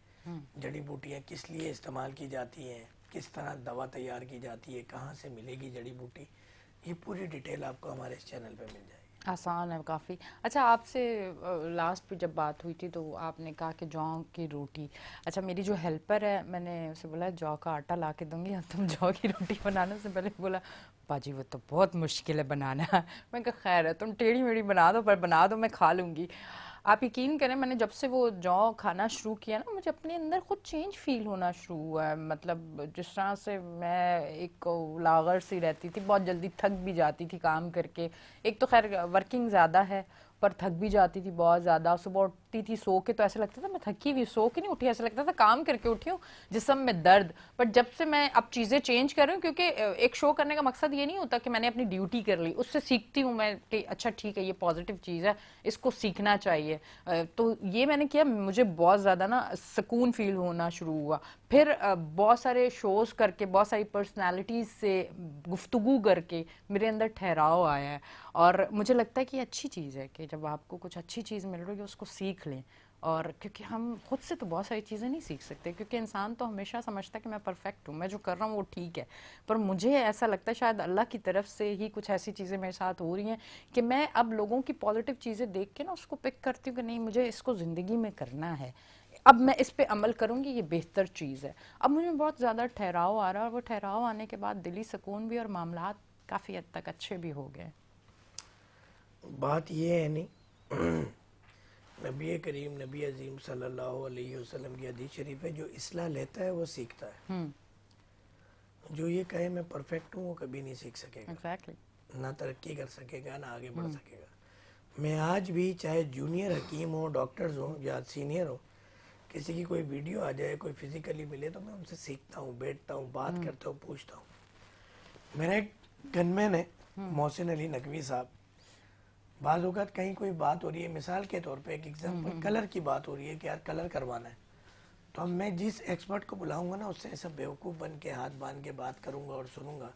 جڑی بوٹیاں کس لیے استعمال کی جاتی ہیں، کس طرح دوا تیار کی جاتی ہے، کہاں سے ملے گی جڑی بوٹی، یہ پوری ڈیٹیل آپ کو ہمارے اس چینل پہ مل جائے گی۔ آسان ہے کافی۔ اچھا، آپ سے لاسٹ پہ جب بات ہوئی تھی تو آپ نے کہا کہ جو کی روٹی، اچھا میری جو ہیلپر ہے میں نے اسے بولا جو کا آٹا لا کے دوں گی، تم جو کی روٹی بنانا، سے پہلے بولا باجی وہ تو بہت مشکل ہے بنانا، میں کہا خیر ہے تم ٹیڑھی میڑھی بنا دو، پر بنا دو میں کھا لوں گی۔ آپ یقین کریں میں نے جب سے وہ جو کھانا شروع کیا نا، مجھے اپنے اندر خود چینج فیل ہونا شروع ہوا ہے، مطلب جس طرح سے میں ایک لاغر سی رہتی تھی، بہت جلدی تھک بھی جاتی تھی کام کر کے، ایک تو خیر ورکنگ زیادہ ہے، پر تھک بھی جاتی تھی بہت زیادہ. صبح اٹھتی تھی سو کے تو ایسا لگتا تھا میں تھکی ہوئی, سو کے نہیں اٹھی, ایسا لگتا تھا کام کر کے اٹھی ہوں, جسم میں درد. بٹ جب سے میں اب چیزیں چینج کر رہی ہوں, کیونکہ ایک شو کرنے کا مقصد یہ نہیں ہوتا کہ میں نے اپنی ڈیوٹی کر لی, اس سے سیکھتی ہوں میں کہ اچھا ٹھیک ہے یہ پازیٹیو چیز ہے, اس کو سیکھنا چاہیے. تو یہ میں نے کیا, مجھے بہت زیادہ نا سکون فیل ہونا شروع ہوا. پھر بہت سارے شوز کر کے, بہت ساری پرسنالٹیز سے گفتگو کر کے میرے اندر ٹھہراؤ آیا ہے. اور مجھے لگتا ہے کہ یہ اچھی چیز ہے کہ جب آپ کو کچھ اچھی چیز مل رہی ہے اس کو سیکھ لیں. اور کیونکہ ہم خود سے تو بہت ساری چیزیں نہیں سیکھ سکتے, کیونکہ انسان تو ہمیشہ سمجھتا ہے کہ میں پرفیکٹ ہوں, میں جو کر رہا ہوں وہ ٹھیک ہے. پر مجھے ایسا لگتا ہے شاید اللہ کی طرف سے ہی کچھ ایسی چیزیں میرے ساتھ ہو رہی ہیں کہ میں اب لوگوں کی پازیٹیو چیزیں دیکھ کے نا اس کو پک کرتی ہوں کہ نہیں مجھے اس کو زندگی میں کرنا ہے, اب میں اس پہ عمل کروں گی, یہ بہتر چیز ہے. اب مجھے بہت زیادہ ٹھہراؤ آ رہا ہے, اور وہ ٹھہراؤ آنے کے بعد دلی سکون بھی اور معاملات کافی حد تک اچھے بھی ہو گئے. بات یہ ہے نہیں, نبی کریم نبی عظیم صلی اللہ علیہ وسلم کی حدیث شریف ہے, جو اصلاح لیتا ہے وہ سیکھتا ہے. جو یہ کہے میں پرفیکٹ ہوں وہ کبھی نہیں سیکھ سکے گا, نہ ترقی کر سکے گا, نہ آگے بڑھ سکے گا. میں آج بھی چاہے جونیئر حکیم ہوں, ڈاکٹرز ہوں یا سینئر ہوں, کسی کی کوئی ویڈیو آ جائے, کوئی فزیکلی ملے تو میں ان سے سیکھتا ہوں, بیٹھتا ہوں, بات کرتا ہوں, پوچھتا ہوں. میرا ایک گن مین ہے محسن علی نقوی صاحب, بعض اوقات کہیں کوئی بات ہو رہی ہے, مثال کے طور پہ ایک ایگزامپل کلر کی بات ہو رہی ہے کہ یار کلر کروانا ہے, تو اب میں جس ایکسپرٹ کو بلاؤں گا نا اس سے ایسا بیوقوف بن کے ہاتھ باندھ کے بات کروں گا اور سنوں گا.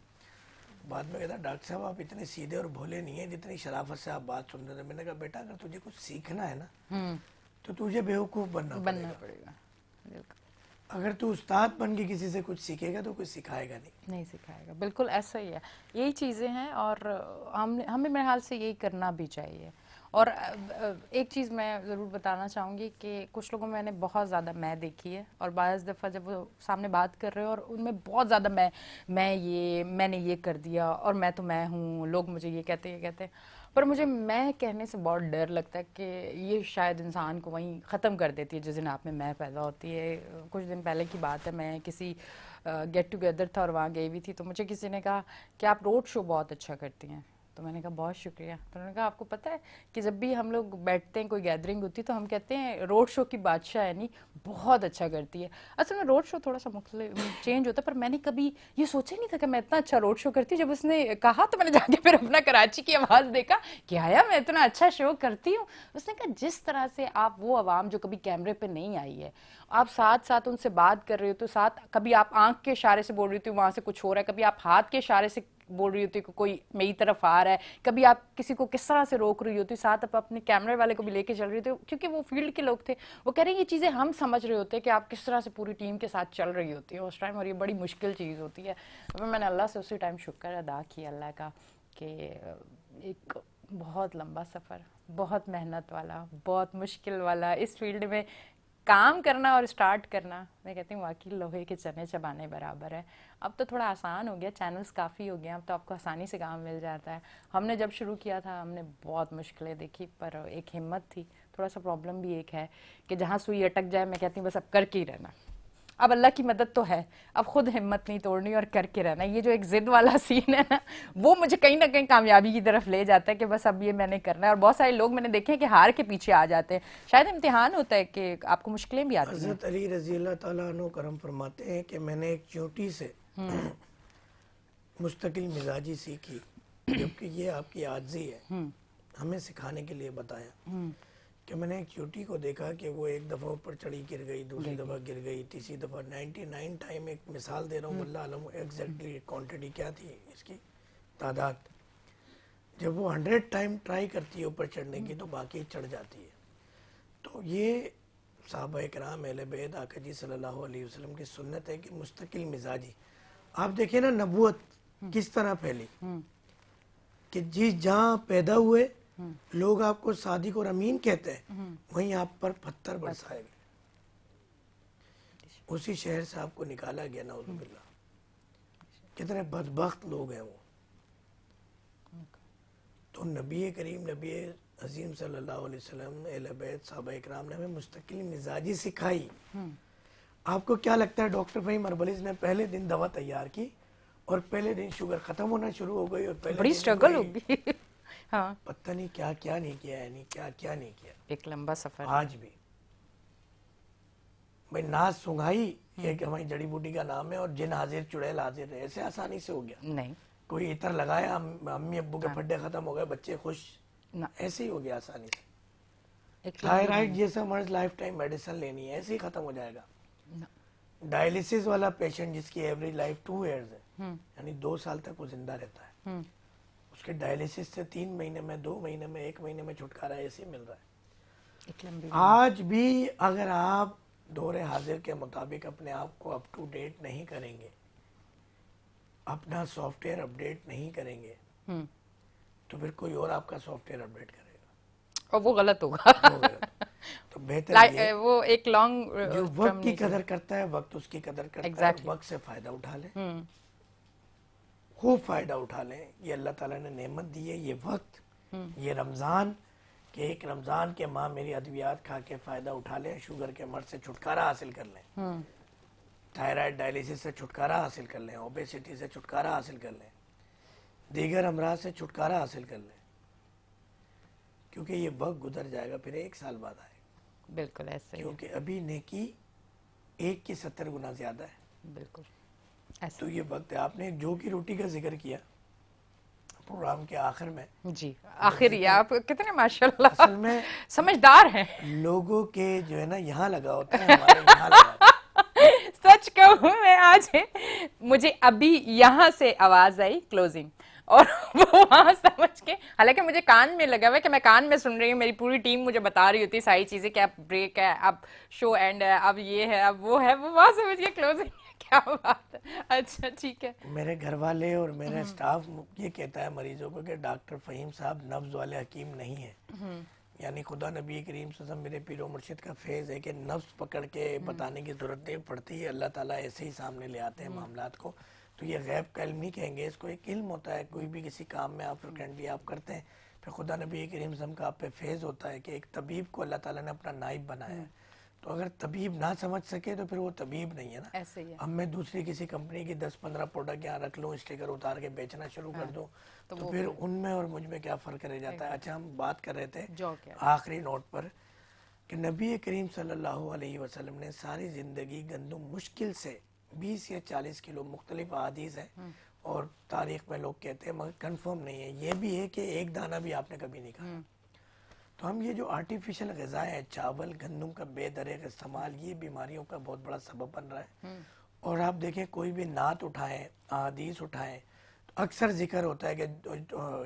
بعد میں کہتا ڈاکٹر صاحب آپ اتنے سیدھے اور بھولے نہیں ہیں جتنی شرافت سے آپ بات سن رہے تھے. میں نے کہا بیٹا اگر تجھے کچھ سیکھنا ہے نا تو تجھے بیوقوف بننا پڑے گا. اگر تو استاد بن کے کسی سے کچھ سیکھے گا تو کوئی سکھائے گا نہیں سکھائے گا. بالکل ایسا ہی ہے, یہی چیزیں ہیں, اور ہمیں میرے حال سے یہی کرنا بھی چاہیے. اور ایک چیز میں ضرور بتانا چاہوں گی کہ کچھ لوگوں میں نے بہت زیادہ میں دیکھی ہے, اور بعض دفعہ جب وہ سامنے بات کر رہے ہو اور ان میں بہت زیادہ میں نے یہ کر دیا, اور میں تو میں ہوں, لوگ مجھے یہ کہتے ہیں. پر مجھے میں کہنے سے بہت ڈر لگتا ہے کہ یہ شاید انسان کو وہیں ختم کر دیتی ہے جس دن آپ میں پیدا ہوتی ہے. کچھ دن پہلے کی بات ہے, میں کسی گیٹ ٹوگیدر تھا اور وہاں گئی ہوئی تھی, تو مجھے کسی نے کہا کہ آپ روڈ شو بہت اچھا کرتی ہیں. تو میں نے کہا بہت شکریہ. تو انہوں نے کہا آپ کو پتہ ہے کہ جب بھی ہم لوگ بیٹھتے ہیں, کوئی گیدرنگ ہوتی ہے, تو ہم کہتے ہیں روڈ شو کی بادشاہ ہے, نہیں بہت اچھا کرتی ہے. اصل میں روڈ شو تھوڑا سا مختلف چینج ہوتا ہے, پر میں نے کبھی یہ سوچا نہیں تھا کہ میں اتنا اچھا روڈ شو کرتی ہوں. جب اس نے کہا تو میں نے جا کے پھر اپنا کراچی کی آواز دیکھا کہ آیا میں اتنا اچھا شو کرتی ہوں. اس نے کہا جس طرح سے آپ وہ عوام جو کبھی کیمرے پہ نہیں آئی ہے, آپ ساتھ ساتھ ان سے بات کر رہے ہو, تو ساتھ کبھی آپ آنکھ کے اشارے سے بول رہی ہوتی ہو وہاں سے کچھ ہو رہا ہے, کبھی آپ ہاتھ کے اشارے سے بول رہی ہوتی کہ کوئی میری طرف آ رہا ہے, کبھی آپ کسی کو کس طرح سے روک رہی ہوتی, ساتھ آپ اپنے کیمرے والے کو بھی لے کے چل رہی ہوتی, کیونکہ وہ فیلڈ کے لوگ تھے. وہ کہہ رہے ہیں یہ چیزیں ہم سمجھ رہے ہوتے ہیں کہ آپ کس طرح سے پوری ٹیم کے ساتھ چل رہی ہوتی ہے اس ٹائم, اور یہ بڑی مشکل چیز ہوتی ہے. میں نے اللہ سے اسی ٹائم شکر ادا کیا اللہ کا کہ ایک بہت لمبا سفر, بہت محنت والا, بہت مشکل والا اس فیلڈ میں کام کرنا اور اسٹارٹ کرنا, میں کہتی ہوں واقعی لوہے کے چنے چبانے برابر ہے. اب تو تھوڑا آسان ہو گیا, چینلز کافی ہو گیا, اب تو آپ کو آسانی سے کام مل جاتا ہے. ہم نے جب شروع کیا تھا ہم نے بہت مشکلیں دیکھی, پر ایک ہمت تھی. تھوڑا سا پرابلم بھی ایک ہے کہ جہاں سوئی اٹک جائے میں کہتی ہوں بس اب کر کے ہی رہنا. اب اللہ کی مدد تو ہے, اب خود ہمت نہیں توڑنی اور کر کے رہنا. یہ جو ایک ضد والا سین ہے نا, وہ مجھے کہیں نہ کہیں کامیابی کی طرف لے جاتا ہے کہ بس اب یہ میں نے کرنا ہے. اور بہت سارے لوگ میں نے دیکھے ہیں کہ ہار کے پیچھے آ جاتے ہیں. شاید امتحان ہوتا ہے کہ آپ کو مشکلیں بھی آتی ہیں. حضرت علی رضی اللہ تعالیٰ عنہ کرم فرماتے ہیں کہ میں نے ایک چونٹی سے مستقل مزاجی سیکھی, جبکہ یہ آپ کی عاجزی ہے, ہمیں سکھانے کے لیے بتایا. کہ میں نے ایک چونٹی کو دیکھا کہ وہ ایک دفعہ اوپر چڑھی گر گئی, دوسری دفعہ گر گئی, تیسری دفعہ 99 ٹائم, ایک مثال دے رہا ہوں, اللہ علم ایگزیکٹلی کوانٹٹی کیا تھی اس کی تعداد. جب وہ 100 ٹائم ٹرائی کرتی ہے اوپر چڑھنے کی تو باقی چڑھ جاتی ہے. تو یہ صحابہ اکرام اہل بیت آقا جی صلی اللہ علیہ وسلم کی سنت ہے کہ مستقل مزاجی. آپ دیکھیں نا نبوت کس طرح پھیلی, کہ جس جہاں پیدا ہوئے لوگ آپ کو صادق اور امین کہتے ہیں, وہیں آپ پر پتھر برسائے گئے. اسی شہر سے آپ کو نکالا گیا, نعوذ باللہ. کتنے بدبخت لوگ ہیں وہ. تو نبی کریم نبی عظیم صلی اللہ علیہ وسلم اہل بیت صحابہ اکرام نے ہمیں مستقل مزاجی سکھائی. آپ کو کیا لگتا ہے ڈاکٹر فہیم اربلیز نے پہلے دن دوا تیار کی اور پہلے دن شوگر ختم ہونا شروع ہو گئی, اور پہلے بڑی دن سٹرگل ہوگی. ہاں پتہ نہیں کیا کیا نہیں کیا، یعنی کیا کیا نہیں کیا. ایک لمبا سفر. آج بھی بھائی ناز سنگھائی ایک ہماری جڑی بوٹی کا نام ہے، اور جن حاضر چڑیل حاضر رہے، ایسے آسانی سے ہو گیا. نہیں کوئی عطر لگایا، امی ابو کے پھڈے ختم ہو گئے، بچے خوش، نہ ایسے ہی ہو گیا آسانی سے. ایک تھائرائڈ جیسا مرض لائف ٹائم میڈیسن لینی ہے، ایسے ہی ختم ہو جائے گا. ڈائلیسس والا پیشنٹ جس کی ایوریج لائف 2 ایئرز ہے، یعنی 2 سال تک وہ زندہ رہتا ہے، اس کے ڈائلیسس سے 3 مہینے میں، 2 مہینے میں، 1 مہینے میں چھٹکارا ایسے ہی مل رہا ہے. ایک لمبی آج بھی اگر آپ دور حاضر کے مطابق اپنے آپ کو اپ ٹو ڈیٹ نہیں کریں گے، اپنا سافٹ ویئر اپڈیٹ نہیں کریں گے، تو پھر کوئی اور آپ کا سافٹ ویئر اپڈیٹ کرے گا، اور وہ غلط ہوگا. تو بہتر یہ وہ ایک لانگ جو وقت کی قدر کرتا ہے، وقت اس کی قدر کرتا ہے، وقت سے فائدہ اٹھا لیں، خوب فائدہ اٹھا لیں. یہ اللہ تعالیٰ نے نعمت دی ہے، یہ وقت، یہ رمضان، کہ ایک رمضان کے ماہ میری ادویات کھا کے فائدہ اٹھا لیں، شوگر کے مرض سے چھٹکارا حاصل کر لیں، تھائرائڈ ڈائلیسس سے چھٹکارا حاصل کر لیں، اوبیسٹی سے چھٹکارا حاصل کر لیں، دیگر امراض سے چھٹکارا حاصل کر لیں، کیونکہ یہ وقت گزر جائے گا، پھر 1 سال بعد آئے گا. بالکل ایسے ہی. کیونکہ ابھی نیکی 1 کی 70 گنا زیادہ ہے. بالکل ایسے. تو یہ وقت ہے. آپ نے جو کی روٹی کا ذکر کیا پروگرام کے آخر میں، جی آخری، آپ کتنے ماشاءاللہ اصل میں سمجھدار ہیں. لوگوں کے جو ہے نا یہاں لگا ہوتا ہے، ہمارے یہاں لگا ہوتا ہے. سچ کہوں میں آج مجھے ابھی یہاں سے آواز آئی کلوزنگ، اور وہ وہاں سمجھ کے، حالانکہ مجھے کان میں لگا ہوا ہے کہ میں کان میں سن رہی ہوں، میری پوری ٹیم مجھے بتا رہی ہوتی ہے ساری چیزیں کہ اب بریک ہے، اب شو اینڈ ہے، اب یہ ہے، اب وہ ہے، وہ وہاں سمجھ کے کلوزنگ ہے. کیا بات ہے. اچھا ٹھیک ہے. میرے گھر والے اور میرا اسٹاف یہ کہتا ہے مریضوں کو کہ ڈاکٹر فہیم صاحب نبض والے حکیم نہیں ہیں. یعنی خدا نبی کریم صلی اللہ علیہ وسلم میرے پیر و مرشد کا فیض ہے کہ نبض پکڑ کے بتانے کی ضرورت نہیں پڑتی ہے، اللہ تعالیٰ ایسے ہی سامنے لے آتے ہیں معاملات کو. تو یہ غیب کا علم نہیں کہیں گے، اس کو ایک علم ہوتا ہے. کوئی بھی کسی کام میں آپ فریکوینٹلی آپ کرتے ہیں، پھر خدا نبی کریم صلی اللہ علیہ وسلم کا آپ پہ فیض ہوتا ہے کہ ایک طبیب کو اللہ تعالیٰ نے اپنا نائب بنایا ہے. تو اگر طبیب نہ سمجھ سکے تو پھر وہ طبیب نہیں ہے نا. ایسے ہی ہے. اب میں دوسری کسی کمپنی کی 10-15 پروڈکٹ یہاں رکھ لوں، اسٹیکر اتار کے بیچنا شروع کر دوں، تو پھر ان میں اور مجھ میں کیا فرق رہ جاتا ہے. اچھا، ہم بات کر رہے تھے آخری نوٹ پر کہ نبی کریم صلی اللہ علیہ وسلم نے ساری زندگی گندم مشکل سے 20 یا 40 کلو، مختلف احادیث ہیں اور تاریخ میں لوگ کہتے ہیں مگر کنفرم نہیں ہے، یہ بھی ہے کہ 1 دانہ بھی آپ نے کبھی نہیں کھایا. تو ہم یہ جو آرٹیفیشل غذائیں ہیں، چاول گندم کا بے دریغ استعمال، یہ بیماریوں کا بہت بڑا سبب بن رہا ہے. اور آپ دیکھیں کوئی بھی نعت اٹھائیں، احادیث اٹھائیں، تو اکثر ذکر ہوتا ہے کہ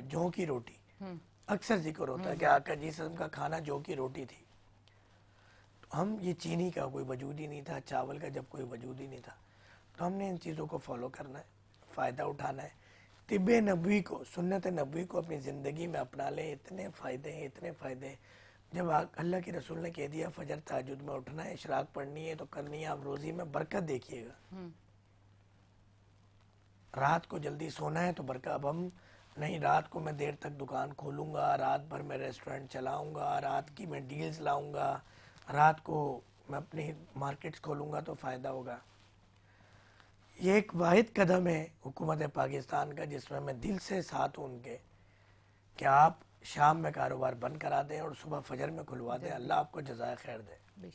جوں کی روٹی، اکثر ذکر ہوتا ہے کہ آقا جی صلی اللہ علیہ وسلم کا کھانا جو کی روٹی تھی. تو ہم یہ چینی کا کوئی وجود ہی نہیں تھا، چاول کا جب کوئی وجود ہی نہیں تھا، تو ہم نے ان چیزوں کو فالو کرنا ہے، فائدہ اٹھانا ہے. طب نبوی کو، سنت نبوی کو اپنی زندگی میں اپنا لیں. اتنے فائدے ہیں، اتنے فائدے ہیں. جب اللہ کے رسول نے کہہ دیا فجر تہجد میں اٹھنا ہے، اشراق پڑھنی ہے تو کرنی ہے. آپ روزی میں برکت دیکھیے گا. رات کو جلدی سونا ہے تو برکت. اب ہم نہیں، رات کو میں دیر تک دکان کھولوں گا، رات بھر میں ریسٹورنٹ چلاؤں گا، رات کی میں ڈیلز لاؤں گا، رات کو میں اپنی مارکیٹس کھولوں گا تو فائدہ ہوگا. یہ ایک واحد قدم ہے حکومت پاکستان کا جس میں دل سے ساتھ ہوں ان کے کہ آپ شام میں کاروبار بند کرا دیں اور صبح فجر میں کھلوا دیں. اللہ آپ کو جزائے خیر دے.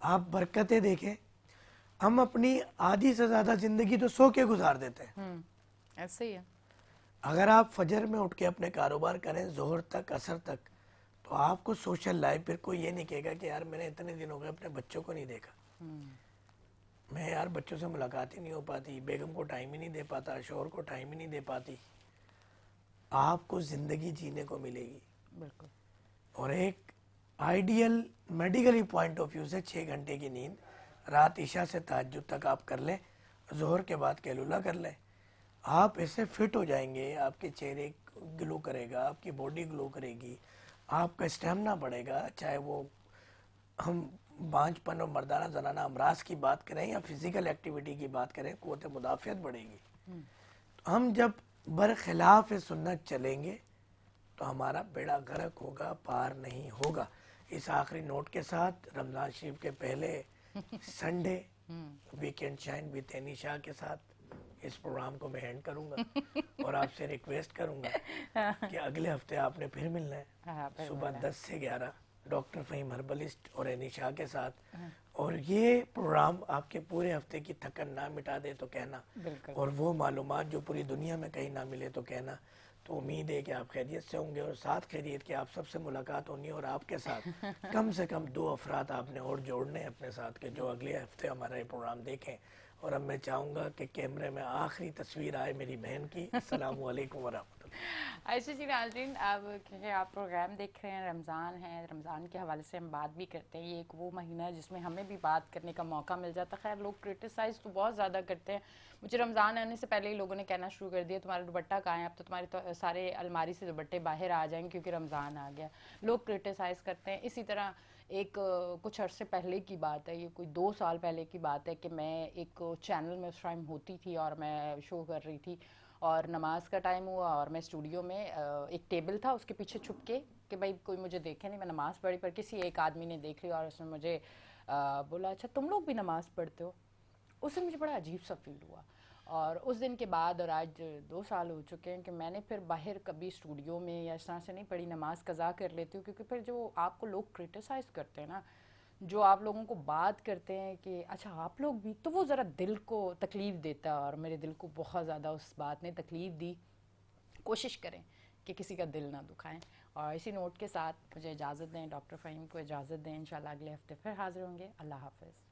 آپ برکتیں دیکھیں. ہم اپنی آدھی سے زیادہ زندگی تو سو کے گزار دیتے ہیں. ایسے ہی ہے. اگر آپ فجر میں اٹھ کے اپنے کاروبار کریں ظہر تک، عصر تک، تو آپ کو سوشل لائف، پھر کوئی یہ نہیں کہے گا کہ یار میں نے اتنے دن ہو گئے اپنے بچوں کو نہیں دیکھا، میں یار بچوں سے ملاقات ہی نہیں ہو پاتی، بیگم کو ٹائم ہی نہیں دے پاتا، شوہر کو ٹائم ہی نہیں دے پاتی. آپ کو زندگی جینے کو ملے گی. بالکل. اور ایک ideal medically point of view سے 6 گھنٹے کی نیند رات عشاء سے تہجد تک آپ کر لیں، ظہر کے بعد قیلولہ کر لیں. آپ ایسے فٹ ہو جائیں گے، آپ کے چہرے گلو کرے گا، آپ کی باڈی گلو کرے گی، آپ کا اسٹیمنا بڑھے گا. چاہے وہ ہم بانجھ پن اور مردانہ زنانہ امراض کی بات کریں یا فزیکل ایکٹیویٹی کی بات کریں، قوت مدافعت بڑھے گی. ہم جب برخلاف سنت چلیں گے تو ہمارا بیڑا غرق ہوگا، پار نہیں ہوگا. اس آخری نوٹ کے ساتھ رمضان شریف کے پہلے Sunday weekend shine with Annie Shah کے ساتھ اس پروگرام کو میں اینڈ کروں گا اور آپ سے ریکویسٹ کروں گا کہ اگلے ہفتے آپ نے پھر ملنا ہے صبح 10 سے 11 ڈاکٹر فہیم ہربلسٹ اور انیشا کے ساتھ. اور یہ پروگرام آپ کے پورے ہفتے کی تھکن نہ مٹا دے تو کہنا, اور وہ معلومات جو پوری دنیا میں کہیں نہ ملے تو کہنا. تو امید ہے کہ آپ خیریت سے ہوں گے, اور ساتھ خیریت کہ آپ سب سے ملاقات ہونی ہے, اور آپ کے ساتھ کم سے کم 2 افراد آپ نے اور جوڑنے ہیں اپنے ساتھ کہ جو اگلے ہفتے ہمارا یہ پروگرام دیکھیں. اور اب میں چاہوں گا کہ کیمرے میں آخری تصویر آئے میری بہن کی. السلام علیکم ورحمۃ اللہ. اچھا جی ناظرین, اب کیونکہ آپ پروگرام دیکھ رہے ہیں, رمضان ہے, رمضان کے حوالے سے ہم بات بھی کرتے ہیں. یہ ایک وہ مہینہ ہے جس میں ہمیں بھی بات کرنے کا موقع مل جاتا ہے. خیر لوگ کرٹیسائز تو بہت زیادہ کرتے ہیں. مجھے رمضان آنے سے پہلے ہی لوگوں نے کہنا شروع کر دیا تمہارا دوپٹہ کہاں ہے, اب تو تمہارے سارے الماری سے دوپٹے باہر آ جائیں کیونکہ رمضان آ گیا. لوگ کرٹیسائز کرتے ہیں. اسی طرح ایک کچھ عرصے پہلے کی بات ہے, یہ کوئی 2 سال پہلے کی بات ہے کہ میں ایک چینل میں اس ٹائم ہوتی تھی اور میں شو کر رہی تھی, اور نماز کا ٹائم ہوا اور میں اسٹوڈیو میں ایک ٹیبل تھا اس کے پیچھے چھپ کے کہ بھائی کوئی مجھے دیکھے نہیں, میں نماز پڑھی, پر کسی ایک آدمی نے دیکھ لی اور اس نے مجھے بولا اچھا تم لوگ بھی نماز پڑھتے ہو. اس سے مجھے بڑا عجیب سا فیل ہوا. اور اس دن کے بعد, اور آج 2 سال ہو چکے ہیں کہ میں نے پھر باہر کبھی اسٹوڈیو میں یا اس طرح سے نہیں پڑھی, نماز قضا کر لیتی ہوں. کیونکہ پھر جو آپ کو لوگ کرٹیسائز کرتے ہیں نا, جو آپ لوگوں کو بات کرتے ہیں کہ اچھا آپ لوگ بھی, تو وہ ذرا دل کو تکلیف دیتا ہے, اور میرے دل کو بہت زیادہ اس بات نے تکلیف دی. کوشش کریں کہ کسی کا دل نہ دکھائیں. اور اسی نوٹ کے ساتھ مجھے اجازت دیں, ڈاکٹر فہیم کو اجازت دیں. انشاءاللہ اگلے ہفتے پھر حاضر ہوں گے. اللہ حافظ.